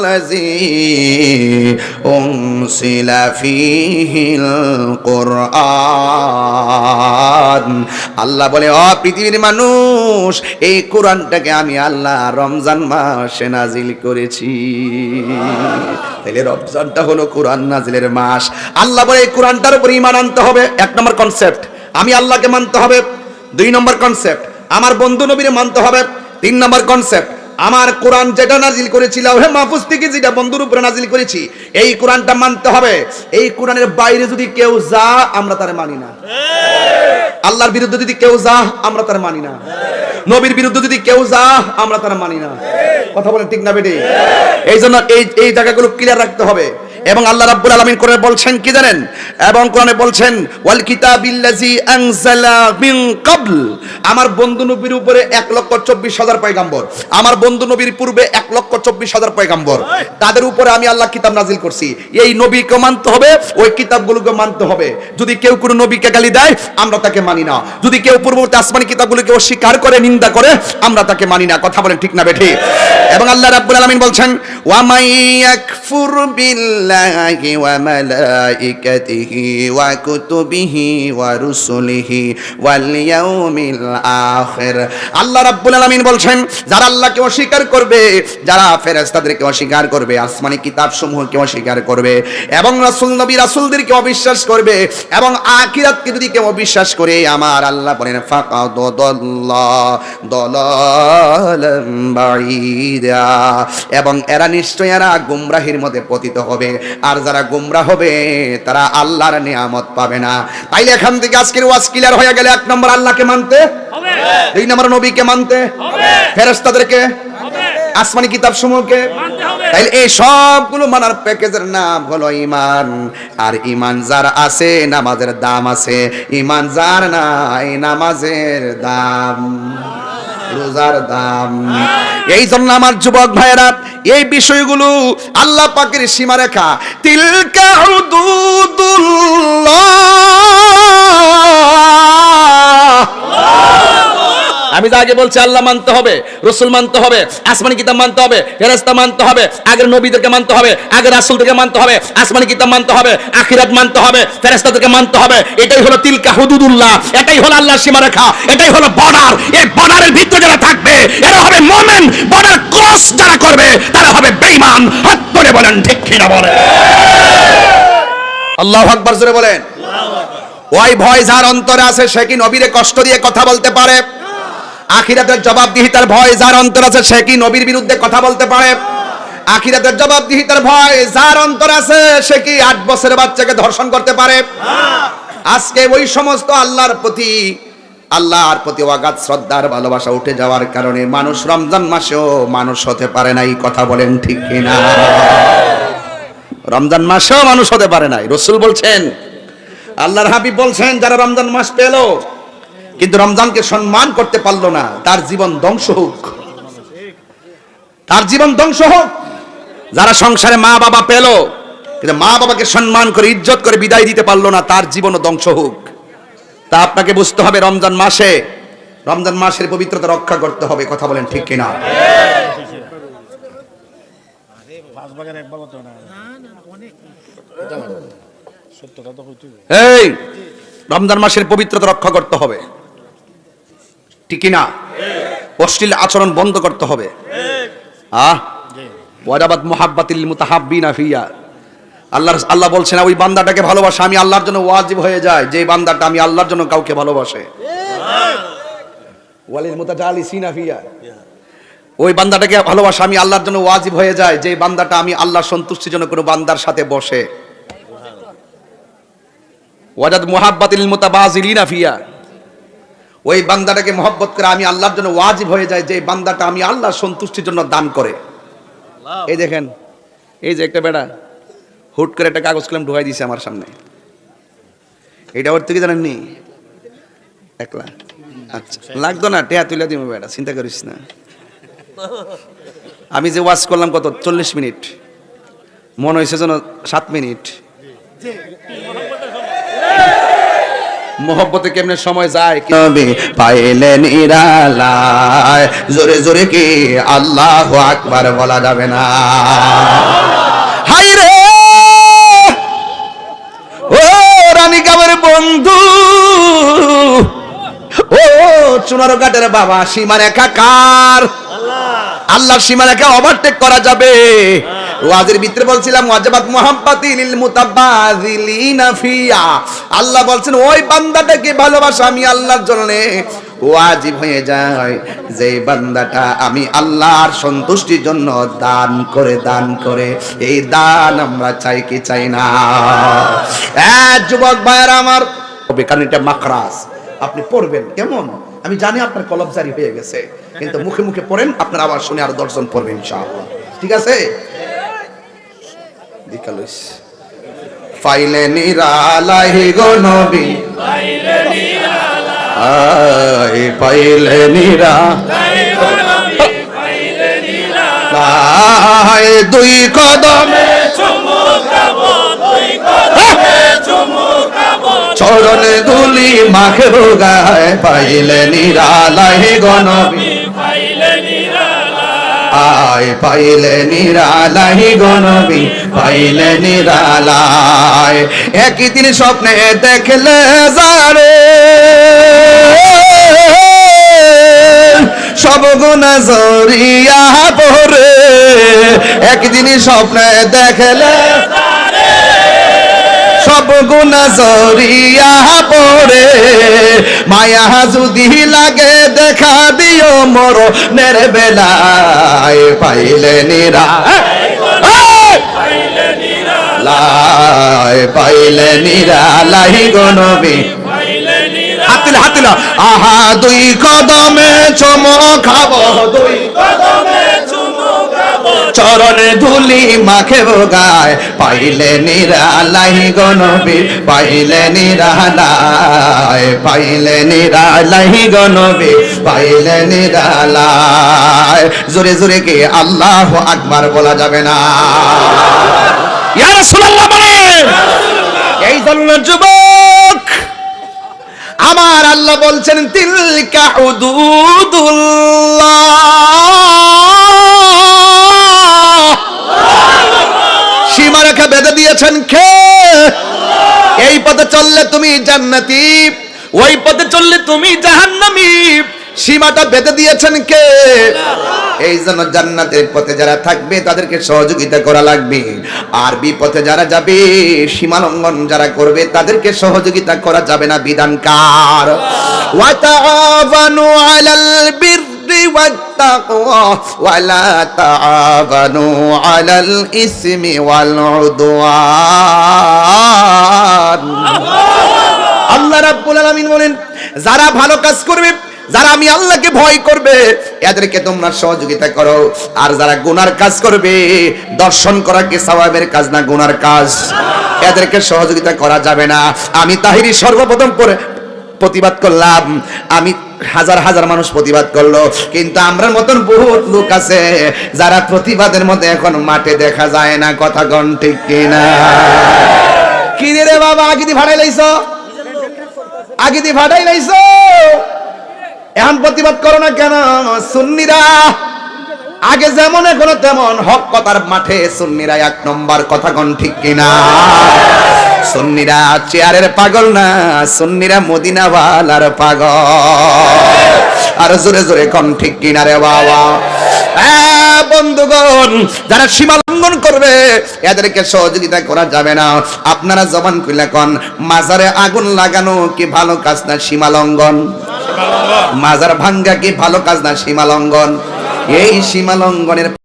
আল্লাযী উনসিলা ফীহিল কুরআন। আল্লাহ বলে, ও পৃথিবীর মানুষ, এই কোরআনটাকে আমি আল্লাহ রমজান মাসে নাজিল করেছি। তাহলে রমজানটা হলো কোরআন নাজিলের মাস। আল্লাহ বলে এই কোরআনটার উপর ঈমান আনতে হবে। এক নম্বর কনসেপ্ট, আমি আল্লাহকে মানতে হবে। দুই নম্বর কনসেপ্ট, আমার বন্ধু নবীরে মানতে হবে। তিন নম্বর কনসেপ্ট, আমার কোরআন যেটা নাজিল করেছি লাউহে মাহফুজ থেকে যেটা বন্ধুর উপরে নাজিল করেছি, এই কোরআনটা মানতে হবে। এই কোরআনের বাইরে যদি কেউ যা, আমরা তার মানি না। আল্লাহর বিরুদ্ধে যদি কেউ যা, আমরা তার মানি না। নবীর বিরুদ্ধে যদি কেউ যা, আমরা তার মানি না। কথা বলেন ঠিক না বেটি? এই জন্য এই জায়গাগুলো ক্লিয়ার রাখতে হবে। এবং আল্লাহ রাব্বুল আলামিন কোরআনে বলছেন কি জানেন? এবং কোরআনে বলছেন ওয়াল কিতাবিল্লাযী আনজালা মিন ক্বাবল। আমার বন্ধু নবীর উপরে 1,24,000 পয়গম্বর, আমার বন্ধু নবীর পূর্বে 1,24,000 পয়গম্বর, তাদের উপরে আমি আল্লাহ কিতাব নাজিল করছি। এই নবীকে মানতে হবে, ওই কিতাবগুলোকে মানতে হবে। যদি কেউ কোনো নবীকে গালি দেয়, আমরা তাকে মানি না। যদি কেউ পূর্ববর্তী আসমানি কিতাবগুলোকে অস্বীকার করে, নিন্দা করে, আমরা তাকে মানি না। কথা বলেন ঠিক না বেঠি? এবং আল্লাহ রাব্বুল আলামিন বলছেন ওয়া মাইয়াকফুর বিল্লাহি ওয়া মালাইকাতিহি ওয়া কুতুবিহি ওয়া রুসুলিহি ওয়াল ইয়াউমিল আখির। আল্লাহ রাব্বুল আলামিন বলছেন, যারা আল্লাহকে অস্বীকার করবে, যারা ফেরেশতাদেরকে অস্বীকার করবে, আসমানি কিতাবসমূহকে অস্বীকার করবে, এবং রাসূল নবী রাসূলদেরকে অবিশ্বাস করবে, এবং আখিরাতকে যদি কেউ অবিশ্বাস করে, আমার আল্লাহ বলেন ফাকাদ দালালাম বাঈদা। এবং এরা নিশ্চয় এরা গুমরাহির মধ্যে পতিত হবে। আর যারা গুমরাহ হবে তারা আল্লাহর নিয়ামত পাবে না। তাইলে এখান থেকে আজকের ওয়াজ ক্লিয়ার হয়ে গেল, এক নম্বর আল্লাহকে মানতে হবে, দুই নম্বর নবীকে মানতে হবে, ফেরেশতাদেরকে, আসমানি কিতাব সমূহকে মানতে হবে। তাইলে এই সবগুলো মানার প্যাকেজের নাম হলো ঈমান। আর ঈমান যার আছে, নামাজের দাম আছে। ঈমান যার নাই, নামাজের দাম, রোজার দাম। এই জন্য আমার যুবক ভাইয়েরা, এই বিষয়গুলো আল্লাহ পাকের সীমারেখা। তিলকা হুদুদুল্লাহ। আমি যা আগে বলছি, আল্লাহ মানতে হবে, রাসূল মানতে হবে, আসমানি কিতাব মানতে হবে, ফেরেশতা মানতে হবে, আগের নবীদেরকে মানতে হবে, আগের রাসূলদেরকে মানতে হবে, আসমানি কিতাব মানতে হবে, আখিরাত মানতে হবে, ফেরেশতাদেরকে মানতে হবে। এটাই হলো তিলকা হুদুদুল্লাহ, এটাই হলো আল্লাহর সীমারেখা, এটাই হলো বর্ডার। এই বর্ডারের ভিতরে যারা থাকবে, এরা হবে মুমিন। বর্ডার ক্রস যারা করবে, তারা হবে বেঈমান। হাত ধরে বলেন ঠিক কি না বলেন? আল্লাহু আকবার জোরে বলেন। ওই ভয় যার অন্তরে আছে, সে কি নবীরে কষ্ট দিয়ে কথা বলতে পারে? আখিরাতের জবাবদিহিতার ভয় যার অন্তর আছে, সে কি নবীর বিরুদ্ধে কথা বলতে পারে? আখিরাতের জবাবদিহিতার ভয় যার অন্তর আছে, সে কি 8 বছরের বাচ্চাকে ধর্ষণ করতে পারে? আজকে ওই সমস্ত আল্লাহর প্রতি অগাধ শ্রদ্ধার ভালোবাসা উঠে যাওয়ার কারণে মানুষ রমজান মাসেও মানুষ হতে পারে নাই। কথা বলেন ঠিক কিনা? রমজান মাসেও মানুষ হতে পারে নাই। রাসূল বলছেন, আল্লাহর হাবিব বলছেন, যারা রমজান মাস পেল কিন্তু রমজানকে সম্মান করতে পারলো না, তার জীবন ধ্বংস হোক, তার জীবন ধ্বংস হোক। যারা সংসারে মা বাবা পেল কিন্তু মা বাবাকে সম্মান করে ইজ্জত করে বিদায় দিতে পারলো না, তার জীবনও ধ্বংস হোক। তা আপনাকে বুঝতে হবে, রমজান মাসের পবিত্রতা রক্ষা করতে হবে। কথা বলেন ঠিক কিনা? এই রমজান মাসের পবিত্রতা রক্ষা করতে হবে, ঠিক কিনা? অশ্লীল আচরণ বন্ধ করতে হবে। ওয়াজাবাত মুহাব্বাতিল মুতাহাব্বিনা ফিয়া। আল্লাহ বলছেন, ওই বান্দাটাকে ভালোবাসা আমি আল্লাহর জন্য ওয়াজিব হয়ে যায়, যে বান্দাটা আমি আল্লাহর জন্য কাউকে ভালোবাসে। ওয়ালিল মুতাজালিসিনা ফিয়া। ওই বান্দাটাকে ভালোবাসা আমি আল্লাহর জন্য ওয়াজিব হয়ে যায়, যে বান্দাটা আমি আল্লাহর সন্তুষ্টির জন্য কোনো বান্দার সাথে বসে। ওয়াজাদ মুহাব্বাতিল মুতাবাযিলিনা ফিয়া। ওই বান্দাটাকে মহব্বত করে আমি আল্লাহর জন্য ওয়াজিব হয়ে যায়, যে বান্দাটা আমি আল্লাহর সন্তুষ্টির জন্য দান করে। এই দেখেন, এই যে একটা বেড়া হুট করে একটা কাগজ কলম ঢুকাই দিয়েছে আমার সামনে। এটা ওর থেকে জানেননি? একলা আচ্ছা লাগতো না, টেয়া তুলে দিব বেড়া, চিন্তা করিস না। আমি যে ওয়াজ করলাম কত 40 মিনিট, মনে হয়েছে যেন 7 মিনিট। মোহব্বতে কেমনে সময় যায়, নবী পাইলে নিরালায়, জোরে জোরে কি আল্লাহু আকবার বলা যাবে না? হাই রে ও রানীকামের বন্ধু, ও চুনারঘাটের বাবা, সীমারেখা কার? আল্লাহর সীমারেখা ওভারটেক করা যাবে। ওয়াজের ভিতরে বলছিলাম ওয়াজাবাত মুহাব্বাতি লিল মুতাবাযিলিনা ফিয়া, আল্লাহ বলছেন ওই বান্দাটাকে ভালোবাসা আমি আল্লাহর জন্য ওয়াজিব হয়ে যায় যে বান্দাটা আমি আল্লাহর সন্তুষ্টির জন্য দান করে। এই দান আমরা চাই কি চাই না? যুবক ভাইরা আমার, কারণ এটা মাকরাজ, আপনি পড়বেন কেমন আমি জানি, আপনার কলব জারি হয়ে গেছে, কিন্তু মুখে মুখে পড়েন, আপনার আবার শুনে আরো 10 জন পড়বেন ইনশাআল্লাহ, ঠিক আছে? ফাইলে নিরালাহি গো নবী, ফাইলে নিরালাহি, ফাইলে নিরালাহি গো নবী, ফাইলে নিরালাহি, দুই কদমে চুমুকাবো, দুই কদমে চুমুকাবো, চরণে ধুলি মাখবো গায়ে, পাইলে নিরালাহি গো নবী, পাইলে নিরালাই, পাইলে নিরালাই গো নবী, পাইলে নিরালাই। একই দিন স্বপ্নে দেখলে যারে সব গুনাহ জড়িয়া পড়ে, একদিন স্বপ্নে দেখলে সব গুনাহ জড়িয়া পড়ে, মায়া যদি লাগে দেখা দিও মরণের বেলায়, পাইলে নিরালাই, পাইলে নিরালাই গো নবী, হাতিল আহা দুই কদমে চুমুকাবো, দুই কদমে চুমুকাবো, চরণে ধুলি মাখবো গায়, পাইলে নিরালাই গো নবী, পাইলে নিরালাই, পাইলে নিরালাই গো নবী, পাইলে নিরালাই। জোরে জোরে কি আল্লাহু আকবার বলা যাবে না? ইয়া রাসূলুল্লাহ বলেন। এই জন্য যুবক আমার আল্লাহ বলছেন তিলকা হুদুদুল্লাহ, সীমারেখা বেঁধে দিয়েছেন কে? এই পথে চললে তুমি জান্নাতি, ওই পথে চললে তুমি জাহান্নামী, সীমাটা বেঁধে দিয়েছেন কে? এই জন্য জান্নাতের পথে যারা থাকবে তাদেরকে সহযোগিতা করা লাগবে, আর বিপথে যারা যাবে, সীমা লঙ্ঘন যারা করবে তাদেরকে সহযোগিতা করা যাবে না। বিধানকার ওয়া তাআওয়ানু আলাল বিররি ওয়াত তাকওয়া ওয়া লা তাআওয়ানু আলাল ইসমি ওয়াল উদওয়ান। আল্লাহ রাব্বুল আলামিন বলেন যারা ভালো কাজ করবে, যারা আমি আল্লাহকে ভয় করবে, এদেরকে তোমরা সহযোগিতা করো, আর যারা গুনার কাজ করবে, দর্শন করা কি সওয়াবের কাজ না গুনার কাজ? এদেরকে সহযোগিতা করা যাবে না। আমি তাহিরি সর্বপ্রথম প্রতিবাদ করলাম, আমি হাজার হাজার মানুষ প্রতিবাদ করলো, কিন্তু আমরার মতন বহুত লোক আছে যারা প্রতিবাদের মধ্যে এখন মাঠে দেখা যায় না। কথা কোন ঠিক কিনা? কি রে বাবা, আগিদি ভাড়াই লাইছো, আগিদি ভাড়াই লাইছো, এখন প্রতিবাদ করো না কেন? সুন্নিরা আগে যেমন এখনো তেমন, হক কথার মাঠে সুন্নিরা 1 নম্বর। কথা কোন ঠিক কিনা? সুন্নিরা চেয়ারের পাগল না, সুন্নিরা মদিনাওয়ালার পাগল। আর জোরে জোরে কোন ঠিক কিনা রে বাবা? বন্ধুগণ, যারা সীমা লঙ্ঘন করবে এদেরকে সহযোগিতা করা যাবে না। আপনারা জবান খুলে কোন, মাজারে আগুন লাগানো কি ভালো কাজ না সীমা লঙ্ঘন? মাজার ভাঙ্গা কি ভালো কাজ না সীমা লঙ্ঘন? এই সীমা লঙ্ঘনের